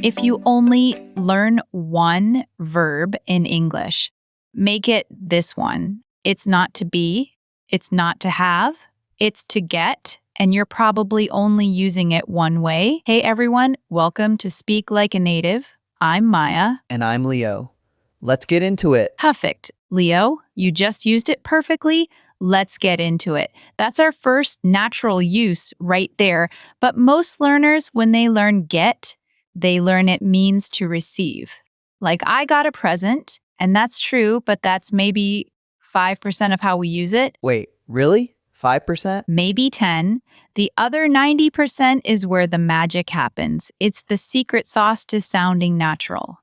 If you only learn one verb in English, make it this one. It's not to be, it's not to have, it's to get, and you're probably only using it one way. Hey everyone, welcome to Speak Like a Native. I'm Maya. And I'm Leo. Let's get into it. Perfect. Leo, you just used it perfectly. Let's get into it. That's our first natural use right there. But most learners, when they learn get, they learn it means to receive. Like, I got a present, and that's true, but that's maybe 5% of how we use it. Wait, really? 5%? Maybe 10. The other 90% is where the magic happens. It's the secret sauce to sounding natural.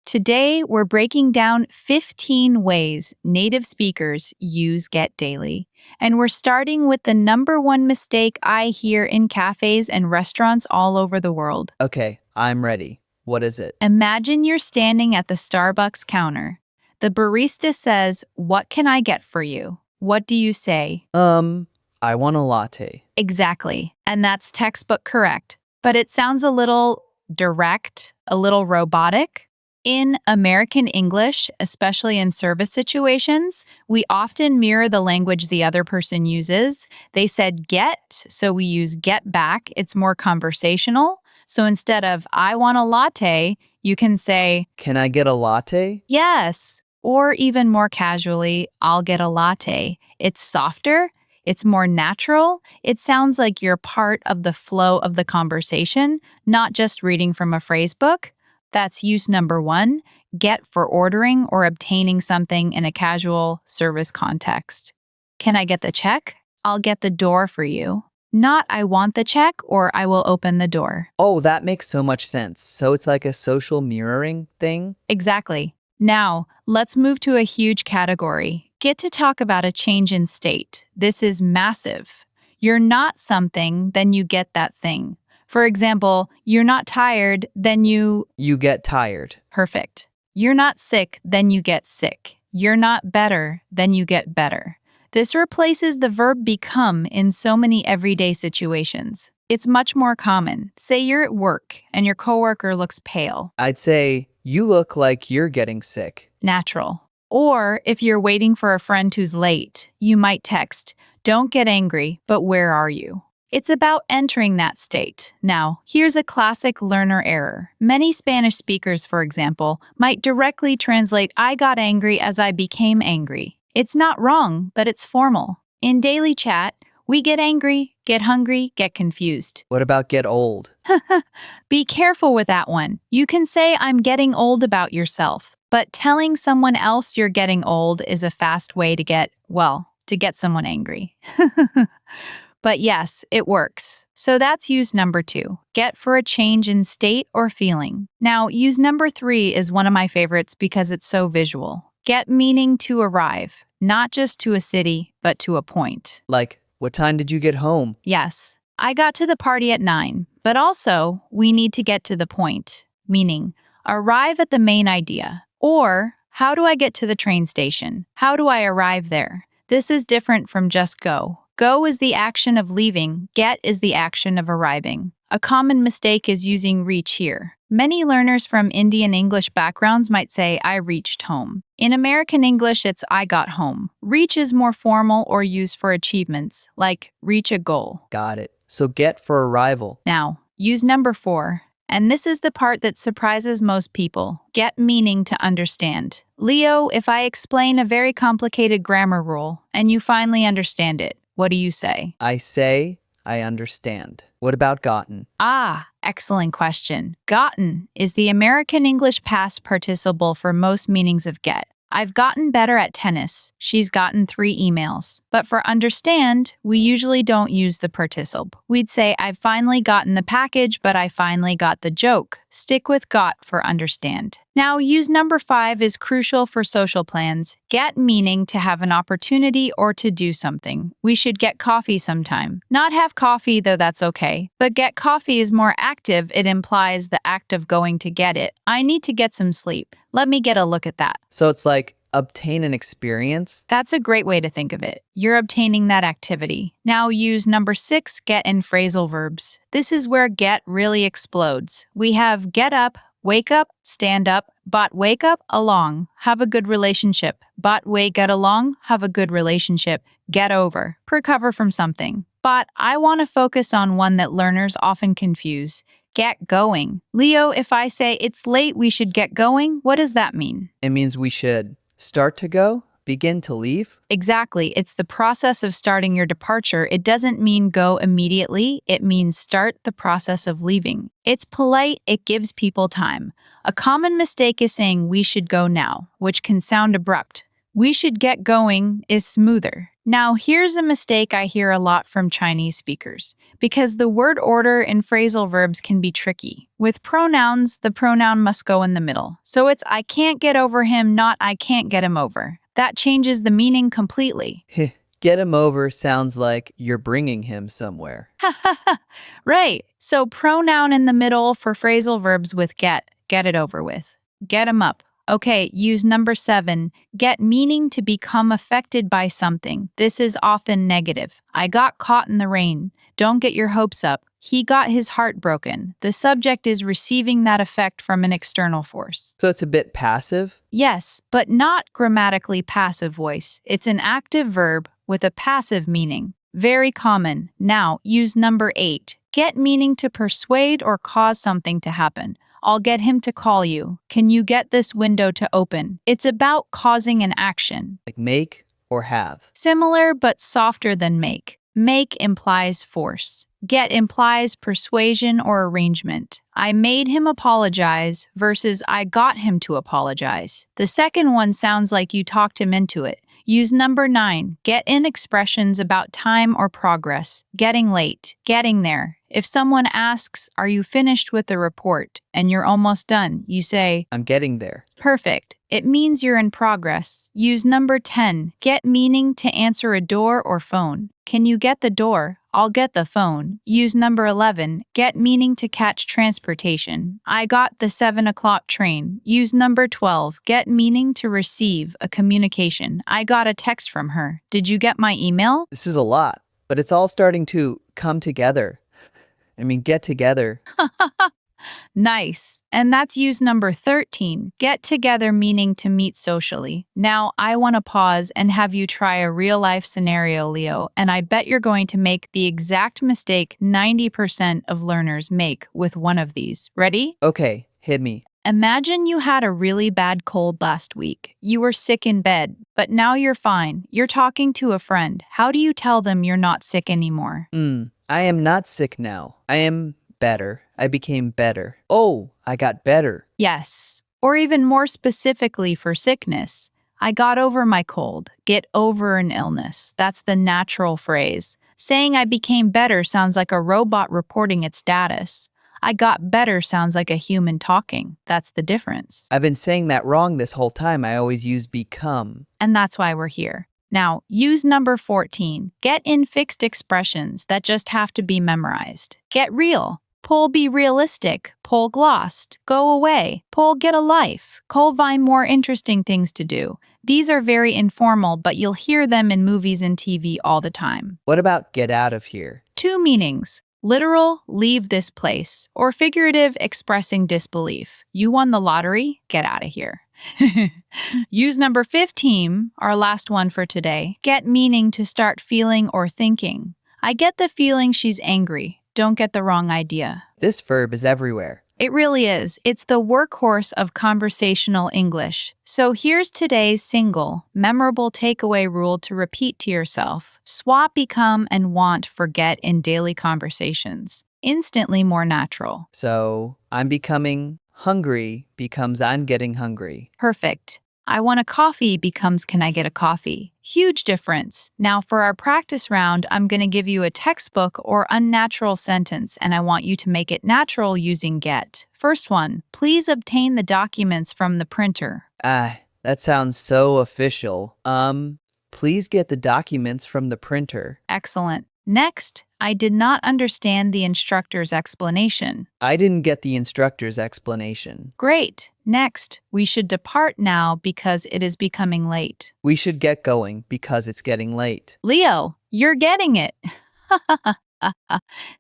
Today, we're breaking down 15 ways native speakers use get daily. And we're starting with the number one mistake I hear in cafes and restaurants all over the world. Okay, I'm ready. What is it? Imagine you're standing at the Starbucks counter. The barista says, "What can I get for you?" What do you say? I want a latte. Exactly. And that's textbook correct. But it sounds a little direct, a little robotic. In American English, especially in service situations, we often mirror the language the other person uses. They said get, so we use get back. It's more conversational. So instead of I want a latte, you can say, Can I get a latte? yes, or even more casually, I'll get a latte. It's softer, it's more natural. It sounds like you're part of the flow of the conversation, not just reading from a phrase book. That's use number one, get for ordering or obtaining something in a casual service context. Can I get the check? I'll get the door for you. Not I want the check or I will open the door. Oh, that makes so much sense. So it's like a social mirroring thing? Exactly. Now, let's move to a huge category. Get to talk about a change in state. This is massive. You're not something, then you get that thing. For example, you're not tired, then you get tired. perfect. You're not sick, then you get sick. You're not better, then you get better. This replaces the verb become in so many everyday situations. It's much more common. Say you're at work and your coworker looks pale. I'd say, you look like you're getting sick. Natural. Or if you're waiting for a friend who's late, you might text, "Don't get angry, but where are you?" It's about entering that state. Now, here's a classic learner error. Many Spanish speakers, for example, might directly translate I got angry as I became angry. It's not wrong, but it's formal. In daily chat, we get angry, get hungry, get confused. What about get old? Be careful with that one. You can say I'm getting old about yourself, but telling someone else you're getting old is a fast way to get someone angry. But yes, it works. So that's use number two, get for a change in state or feeling. Now, use number three is one of my favorites because it's so visual. Get meaning to arrive, not just to a city, but to a point. Like, what time did you get home? Yes, I got to the party at 9, but also we need to get to the point, meaning arrive at the main idea. Or, how do I get to the train station? How do I arrive there? This is different from just go. Go is the action of leaving, get is the action of arriving. A common mistake is using reach here. Many learners from Indian English backgrounds might say, I reached home. In American English, it's I got home. Reach is more formal or used for achievements, like reach a goal. Got it. So get for arrival. Now, use number 4. And this is the part that surprises most people. Get meaning to understand. Leo, if I explain a very complicated grammar rule and you finally understand it, what do you say? I say, I understand. What about gotten? Ah, excellent question. Gotten is the American English past participle for most meanings of get. I've gotten better at tennis. She's gotten 3 emails. But for understand, we usually don't use the participle. We'd say, I've finally gotten the package, but I finally got the joke. Stick with got for understand. Now, use number 5 is crucial for social plans. Get meaning to have an opportunity or to do something. We should get coffee sometime. Not have coffee, though that's okay. But get coffee is more active. It implies the act of going to get it. I need to get some sleep. Let me get a look at that. So it's like, Obtain an experience? That's a great way to think of it. You're obtaining that activity. Now use number 6, get in phrasal verbs. This is where get really explodes. We have get up, wake up, stand up, but wake up, along, have a good relationship. But wake, get along, have a good relationship. Get over, recover from something. But I want to focus on one that learners often confuse. Get going. Leo, if I say it's late, we should get going, what does that mean? It means we should start to go, begin to leave. Exactly. It's the process of starting your departure. It doesn't mean go immediately. It means start the process of leaving. It's polite. It gives people time. A common mistake is saying we should go now, which can sound abrupt. We should get going is smoother. Now, here's a mistake I hear a lot from Chinese speakers, because the word order in phrasal verbs can be tricky. With pronouns, the pronoun must go in the middle. So it's I can't get over him, not I can't get him over. That changes the meaning completely. Get him over sounds like you're bringing him somewhere. Right. So pronoun in the middle for phrasal verbs with get it over with. Get him up. Okay, use number 7. Get meaning to become affected by something. This is often negative. I got caught in the rain. Don't get your hopes up. He got his heart broken. The subject is receiving that effect from an external force. So it's a bit passive? Yes, but not grammatically passive voice. It's an active verb with a passive meaning. Very common. Now, use number 8. Get meaning to persuade or cause something to happen. I'll get him to call you. Can you get this window to open? It's about causing an action. Like make or have. Similar but softer than make. Make implies force. Get implies persuasion or arrangement. I made him apologize versus I got him to apologize. The second one sounds like you talked him into it. Use number 9. Get in expressions about time or progress. Getting late. Getting there. If someone asks, are you finished with the report? And you're almost done, you say, I'm getting there. Perfect. It means you're in progress. Use number 10. Get meaning to answer a door or phone. Can you get the door? I'll get the phone. Use number 11. Get meaning to catch transportation. I got the 7 o'clock train. Use number 12. Get meaning to receive a communication. I got a text from her. Did you get my email? This is a lot, but it's all starting to come together. Get together. Nice. And that's use number 13. Get together meaning to meet socially. Now, I want to pause and have you try a real-life scenario, Leo, and I bet you're going to make the exact mistake 90% of learners make with one of these. Ready? Okay, hit me. Imagine you had a really bad cold last week. You were sick in bed, but now you're fine. You're talking to a friend. How do you tell them you're not sick anymore? I am not sick now. I am better. I became better. Oh, I got better. Yes. Or even more specifically for sickness. I got over my cold. Get over an illness. That's the natural phrase. Saying I became better sounds like a robot reporting its status. I got better sounds like a human talking. That's the difference. I've been saying that wrong this whole time. I always use become. And that's why we're here. Now, use number 14. Get in fixed expressions that just have to be memorized. Get real. Pull be realistic. Pull glossed. Go away. Pull get a life. Cole find more interesting things to do. These are very informal, but you'll hear them in movies and TV all the time. What about get out of here? 2 meanings. Literal, leave this place. Or figurative, expressing disbelief. You won the lottery? Get out of here. Use number 15, our last one for today. Get meaning to start feeling or thinking. I get the feeling she's angry. Don't get the wrong idea. This verb is everywhere. It really is. It's the workhorse of conversational English. So here's today's single, memorable takeaway rule to repeat to yourself. Swap become and want for get in daily conversations. Instantly more natural. So I'm becoming hungry becomes I'm getting hungry. Perfect. I want a coffee becomes can I get a coffee? Huge difference. Now for our practice round, I'm going to give you a textbook or unnatural sentence and I want you to make it natural using get. First one, please obtain the documents from the printer. That sounds so official. Please get the documents from the printer. Excellent. Next, I did not understand the instructor's explanation. I didn't get the instructor's explanation. Great. Next, we should depart now because it is becoming late. We should get going because it's getting late. Leo, you're getting it.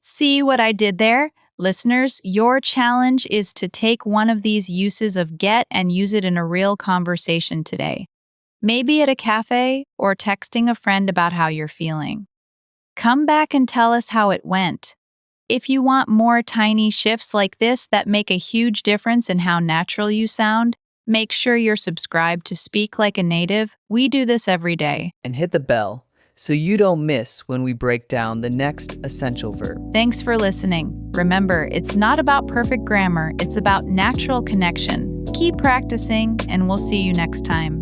See what I did there? Listeners, your challenge is to take one of these uses of get and use it in a real conversation today. Maybe at a cafe or texting a friend about how you're feeling. Come back and tell us how it went. If you want more tiny shifts like this that make a huge difference in how natural you sound, make sure you're subscribed to Speak Like a Native. We do this every day. And hit the bell so you don't miss when we break down the next essential verb. Thanks for listening. Remember, it's not about perfect grammar, it's about natural connection. Keep practicing, and we'll see you next time.